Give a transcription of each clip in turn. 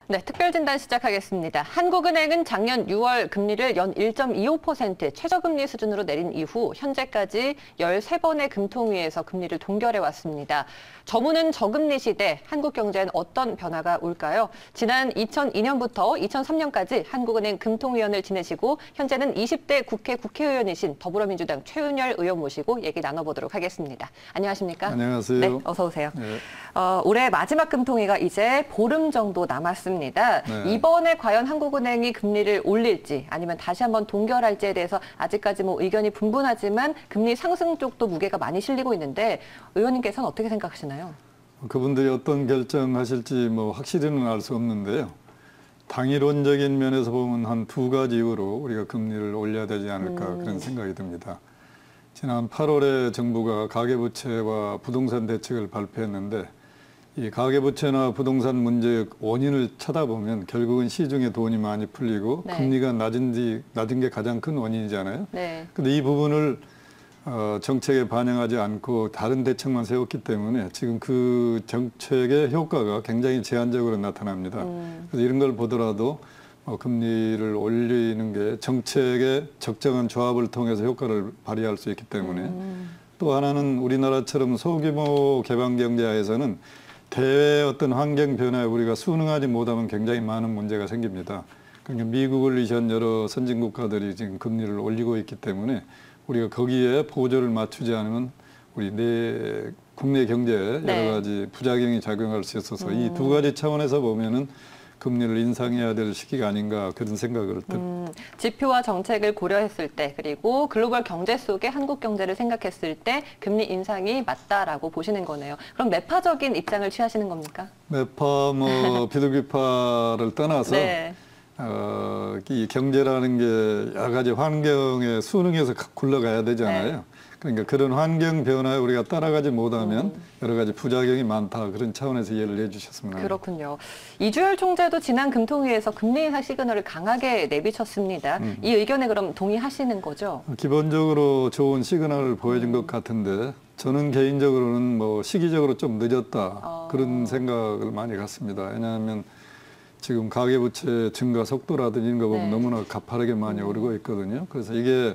네, 특별진단 시작하겠습니다. 한국은행은 작년 6월 금리를 연 1.25% 최저금리 수준으로 내린 이후 현재까지 13번의 금통위에서 금리를 동결해 왔습니다. 저무는 저금리 시대, 한국 경제엔 어떤 변화가 올까요? 지난 2002년부터 2003년까지 한국은행 금통위원을 지내시고 현재는 20대 국회 국회의원이신 더불어민주당 최은열 의원 모시고 얘기 나눠보도록 하겠습니다. 안녕하십니까? 안녕하세요. 네, 어서 오세요. 네. 올해 마지막 금통위가 이제 보름 정도 남았습니다. 네. 이번에 과연 한국은행이 금리를 올릴지 아니면 다시 한번 동결할지에 대해서 아직까지 의견이 분분하지만 금리 상승 쪽도 무게가 많이 실리고 있는데 의원님께서는 어떻게 생각하시나요? 그분들이 어떤 결정하실지 확실히는 알 수 없는데요. 당위론적인 면에서 보면 한 두 가지 이유로 우리가 금리를 올려야 되지 않을까 그런 생각이 듭니다. 지난 8월에 정부가 가계부채와 부동산 대책을 발표했는데 이 가계부채나 부동산 문제의 원인을 찾아보면 결국은 시중에 돈이 많이 풀리고 네. 금리가 낮은 게 가장 큰 원인이잖아요. 네. 근데 이 부분을 정책에 반영하지 않고 다른 대책만 세웠기 때문에 지금 그 정책의 효과가 굉장히 제한적으로 나타납니다. 그래서 이런 걸 보더라도 금리를 올리는 게 정책의 적정한 조합을 통해서 효과를 발휘할 수 있기 때문에 또 하나는 우리나라처럼 소규모 개방 경제하에서는 대외 어떤 환경 변화에 우리가 순응하지 못하면 굉장히 많은 문제가 생깁니다. 그러니까 미국을 위한 여러 선진 국가들이 지금 금리를 올리고 있기 때문에 우리가 거기에 보조를 맞추지 않으면 우리 국내 경제에 네. 여러 가지 부작용이 작용할 수 있어서 이 두 가지 차원에서 보면은 금리를 인상해야 될 시기가 아닌가 그런 생각을 지표와 정책을 고려했을 때 그리고 글로벌 경제 속에 한국 경제를 생각했을 때 금리 인상이 맞다라고 보시는 거네요. 그럼 매파적인 입장을 취하시는 겁니까? 매파 비둘기파를 떠나서 네. 이 경제라는 게 여러 가지 환경에 순응해서 굴러가야 되잖아요. 네. 그러니까 그런 환경 변화에 우리가 따라가지 못하면 여러 가지 부작용이 많다. 그런 차원에서 이해를 해주셨습니다. 그렇군요. 이주열 총재도 지난 금통위에서 금리 인상 시그널을 강하게 내비쳤습니다. 이 의견에 그럼 동의하시는 거죠? 기본적으로 좋은 시그널을 보여준 것 같은데 저는 개인적으로는 시기적으로 좀 늦었다. 그런 생각을 많이 갖습니다. 왜냐하면 지금 가계부채 증가 속도라든지 이런 거 보면 네. 너무나 가파르게 많이 오르고 있거든요. 그래서 이게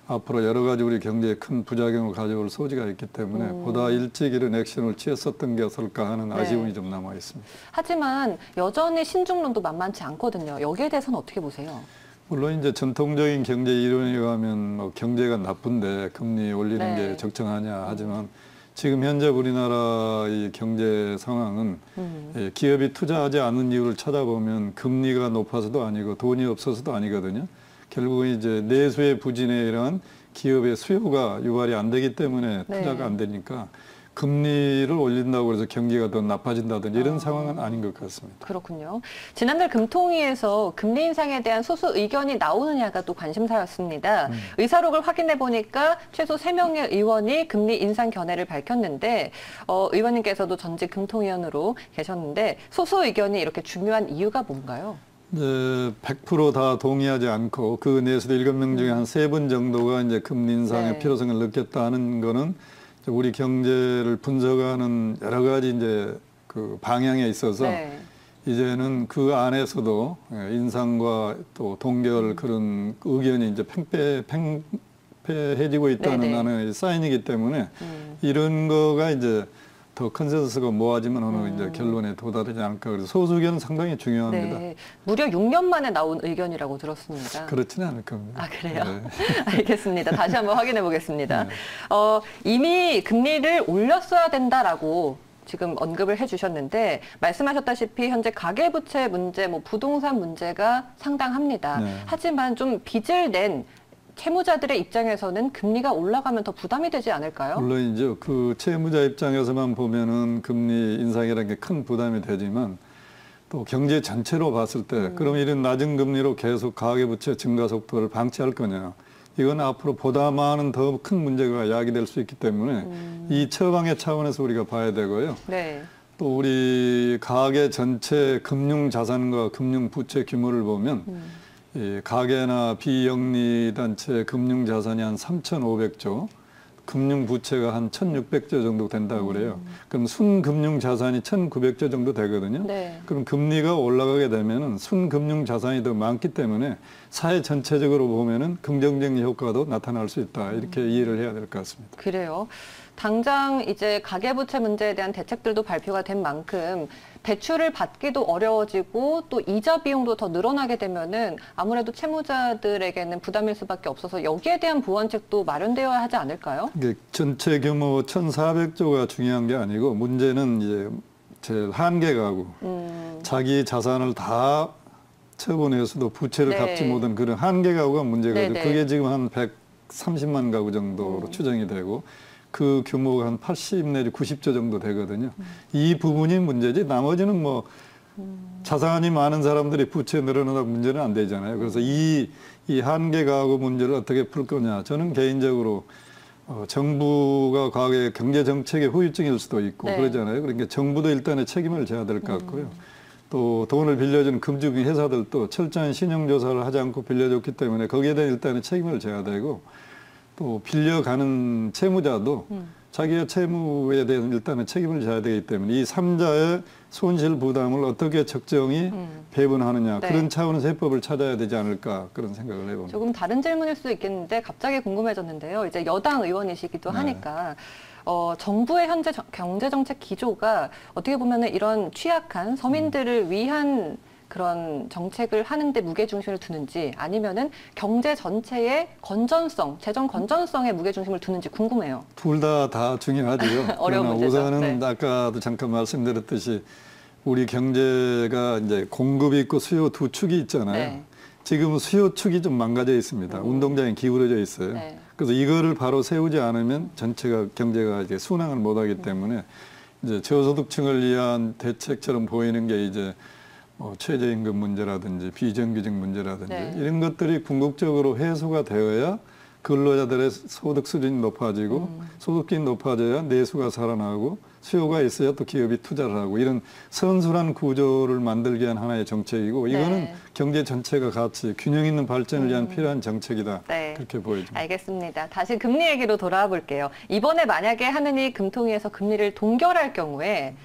앞으로 여러 가지 우리 경제에 큰 부작용을 가져올 소지가 있기 때문에 보다 일찍 이런 액션을 취했었던 게 어떨까 하는 아쉬움이 좀 남아 있습니다. 하지만 여전히 신중론도 만만치 않거든요. 여기에 대해서는 어떻게 보세요? 물론 이제 전통적인 경제 이론에 의하면 경제가 나쁜데 금리 올리는 네. 게 적정하냐 하지만 지금 현재 우리나라의 경제 상황은 기업이 투자하지 않는 이유를 찾아보면 금리가 높아서도 아니고 돈이 없어서도 아니거든요. 결국은 이제 내수의 부진에 이런 기업의 수요가 유발이 안 되기 때문에 투자가 안 되니까 금리를 올린다고 해서 경기가 더 나빠진다든지 이런 상황은 아닌 것 같습니다. 그렇군요. 지난달 금통위에서 금리 인상에 대한 소수 의견이 나오느냐가 또 관심사였습니다. 의사록을 확인해 보니까 최소 3명의 의원이 금리 인상 견해를 밝혔는데 의원님께서도 전직 금통위원으로 계셨는데 소수 의견이 이렇게 중요한 이유가 뭔가요? 100% 다 동의하지 않고 그 내에서도 7명 중에 한 3분 정도가 이제 금리 인상의 네. 필요성을 느꼈다는 거는 우리 경제를 분석하는 여러 가지 이제 그 방향에 있어서 네. 이제는 그 안에서도 인상과 또 동결 그런 의견이 이제 팽배해지고 있다는 네네. 하나의 사인이기 때문에 이런 거가 이제 더 컨센서스가 모아지면 어느 이제 결론에 도달하지 않을까. 그래서 소수 의견은 상당히 중요합니다. 네. 무려 6년 만에 나온 의견이라고 들었습니다. 그렇지는 않을 겁니다. 아, 그래요? 네. 알겠습니다. 다시 한번 확인해 보겠습니다. 네. 이미 금리를 올렸어야 된다라고 지금 언급을 해주셨는데 말씀하셨다시피 현재 가계부채 문제, 부동산 문제가 상당합니다. 네. 하지만 좀 빚을 낸 채무자들의 입장에서는 금리가 올라가면 더 부담이 되지 않을까요? 물론이죠. 그 채무자 입장에서만 보면은 금리 인상이라는 게 큰 부담이 되지만 또 경제 전체로 봤을 때 그럼 이런 낮은 금리로 계속 가계부채 증가 속도를 방치할 거냐. 이건 앞으로 보다 많은 더 큰 문제가 야기될 수 있기 때문에 이 처방의 차원에서 우리가 봐야 되고요. 네. 또 우리 가계 전체 금융 자산과 금융 부채 규모를 보면 이 가계나 비영리 단체 금융 자산이 한 3,500조, 금융 부채가 한 1,600조 정도 된다고 그래요. 그럼 순금융 자산이 1,900조 정도 되거든요. 네. 그럼 금리가 올라가게 되면은 순금융 자산이 더 많기 때문에 사회 전체적으로 보면은 긍정적인 효과도 나타날 수 있다. 이렇게 이해를 해야 될 것 같습니다. 그래요. 당장 이제 가계부채 문제에 대한 대책들도 발표가 된 만큼 대출을 받기도 어려워지고 또 이자 비용도 더 늘어나게 되면은 아무래도 채무자들에게는 부담일 수밖에 없어서 여기에 대한 보완책도 마련되어야 하지 않을까요? 이게 전체 규모 1,400조가 중요한 게 아니고 문제는 이제 제일 한계 가구, 자기 자산을 다 처분해서도 부채를 네. 갚지 못한 그런 한계 가구가 문제거든요. 네네. 그게 지금 한 130만 가구 정도로 추정이 되고 그 규모가 한 80 내지 90조 정도 되거든요. 이 부분이 문제지 나머지는 뭐 자산이 많은 사람들이 부채 늘어나다 문제는 안 되잖아요. 그래서 이 한계 가구 문제를 어떻게 풀 거냐. 저는 개인적으로 정부가 과거에 경제 정책의 후유증일 수도 있고 네. 그러잖아요. 그러니까 정부도 일단의 책임을 져야 될 것 같고요. 또 돈을 빌려주는 금융 회사들도 철저한 신용조사를 하지 않고 빌려줬기 때문에 거기에 대한 일단의 책임을 져야 되고 또 빌려가는 채무자도 자기의 채무에 대한 일단은 책임을 져야 되기 때문에 이 3자의 손실 부담을 어떻게 적정히 배분하느냐 네. 그런 차원에서 해법을 찾아야 되지 않을까 그런 생각을 해봅니다. 조금 다른 질문일 수도 있겠는데 갑자기 궁금해졌는데요. 이제 여당 의원이시기도 네. 하니까 정부의 현재 경제정책 기조가 어떻게 보면은 이런 취약한 서민들을 위한 그런 정책을 하는데 무게중심을 두는지 아니면은 경제 전체의 건전성, 재정 건전성에 무게중심을 두는지 궁금해요. 둘 다 중요하지요. 어려운 그러나 문제죠. 우선은 네. 아까도 잠깐 말씀드렸듯이 우리 경제가 이제 공급이 있고 수요 두 축이 있잖아요. 네. 지금 수요 축이 좀 망가져 있습니다. 운동장이 기울어져 있어요. 네. 그래서 이거를 바로 세우지 않으면 전체가 경제가 이제 순항을 못하기 때문에 이제 저소득층을 위한 대책처럼 보이는 게 이제 최저임금 문제라든지 비정규직 문제라든지 네. 이런 것들이 궁극적으로 해소가 되어야 근로자들의 소득 수준이 높아지고 소득이 높아져야 내수가 살아나고 수요가 있어야 또 기업이 투자를 하고 이런 선순환 구조를 만들기 위한 하나의 정책이고 이거는 네. 경제 전체가 같이 균형 있는 발전을 위한 필요한 정책이다. 네. 그렇게 보여집니다. 알겠습니다. 다시 금리 얘기로 돌아와 볼게요. 이번에 만약에 하느니 금통위에서 금리를 동결할 경우에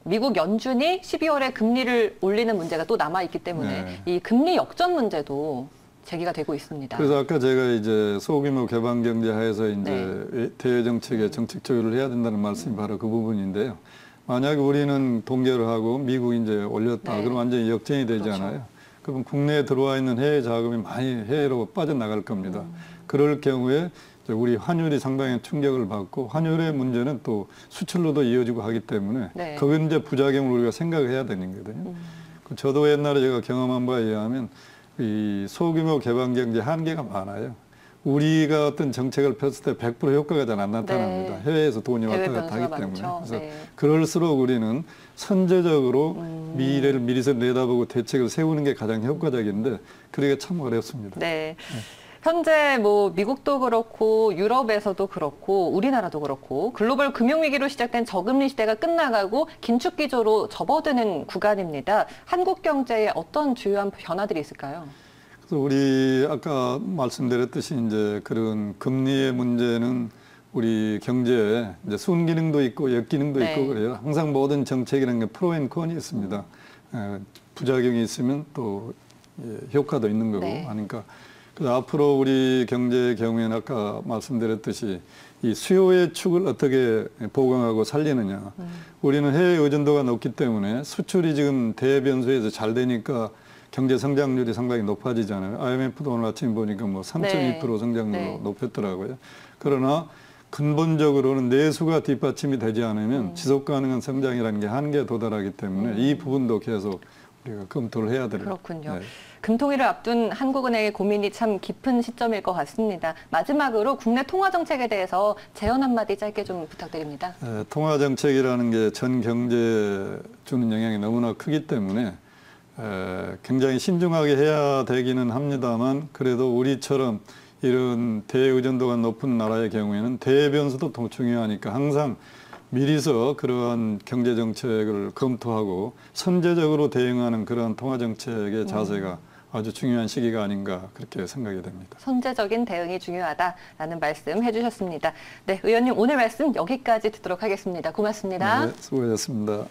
미국 연준이 12월에 금리를 올리는 문제가 또 남아 있기 때문에 네. 이 금리 역전 문제도 제기가 되고 있습니다. 그래서 아까 제가 이제 소규모 개방 경제 하에서 이제 네. 대외 정책에 정책 조율을 해야 된다는 말씀이 바로 그 부분인데요. 만약에 우리는 동결을 하고 미국이 이제 올렸다. 네. 그럼 완전히 역전이 되잖아요. 그렇죠. 그럼 국내에 들어와 있는 해외 자금이 많이 해외로 빠져나갈 겁니다. 그럴 경우에 이제 우리 환율이 상당히 충격을 받고 환율의 문제는 또 수출로도 이어지고 하기 때문에 네. 그건 이제 부작용을 우리가 생각을 해야 되는 거거든요. 저도 옛날에 제가 경험한 바에 의하면 이 소규모 개방 경제 한계가 많아요. 우리가 어떤 정책을 폈을 때 100% 효과가 잘 안 나타납니다. 네. 해외에서 돈이 해외 왔다 갔다 하기 변수가 때문에. 많죠. 그래서 네. 그럴수록 우리는 선제적으로 미래를 미리서 내다보고 대책을 세우는 게 가장 효과적인데 그게 참 어렵습니다. 네. 현재 뭐 미국도 그렇고 유럽에서도 그렇고 우리나라도 그렇고 글로벌 금융위기로 시작된 저금리 시대가 끝나가고 긴축 기조로 접어드는 구간입니다. 한국 경제에 어떤 주요한 변화들이 있을까요? 그래서 우리 아까 말씀드렸듯이 이제 그런 금리의 문제는 우리 경제에 이제 순기능도 있고 역기능도 네. 있고 그래요. 항상 모든 정책이라는 게 프로앤콘이 있습니다. 부작용이 있으면 또 효과도 있는 거고 네. 하니까 그래서 앞으로 우리 경제의 경우에는 아까 말씀드렸듯이 이 수요의 축을 어떻게 보강하고 살리느냐. 우리는 해외 의존도가 높기 때문에 수출이 지금 대변수에서 잘 되니까 경제 성장률이 상당히 높아지잖아요. IMF도 오늘 아침 보니까 뭐 3.2% 네. 성장률로 네. 높였더라고요. 그러나 근본적으로는 내수가 뒷받침이 되지 않으면 지속 가능한 성장이라는 게 한계에 도달하기 때문에 이 부분도 계속 우리가 검토를 해야 되는. 그렇군요. 네. 금통위를 앞둔 한국은행의 고민이 참 깊은 시점일 것 같습니다. 마지막으로 국내 통화 정책에 대해서 제언 한마디 짧게 좀 부탁드립니다. 통화 정책이라는 게 전 경제에 주는 영향이 너무나 크기 때문에 굉장히 신중하게 해야 되기는 합니다만 그래도 우리처럼 이런 대의존도가 높은 나라의 경우에는 대변수도 더 중요하니까 항상 미리서 그러한 경제 정책을 검토하고 선제적으로 대응하는 그러한 통화 정책의 자세가 아주 중요한 시기가 아닌가 그렇게 생각이 됩니다. 선제적인 대응이 중요하다라는 말씀 해주셨습니다. 네, 의원님 오늘 말씀 여기까지 듣도록 하겠습니다. 고맙습니다. 네, 수고하셨습니다.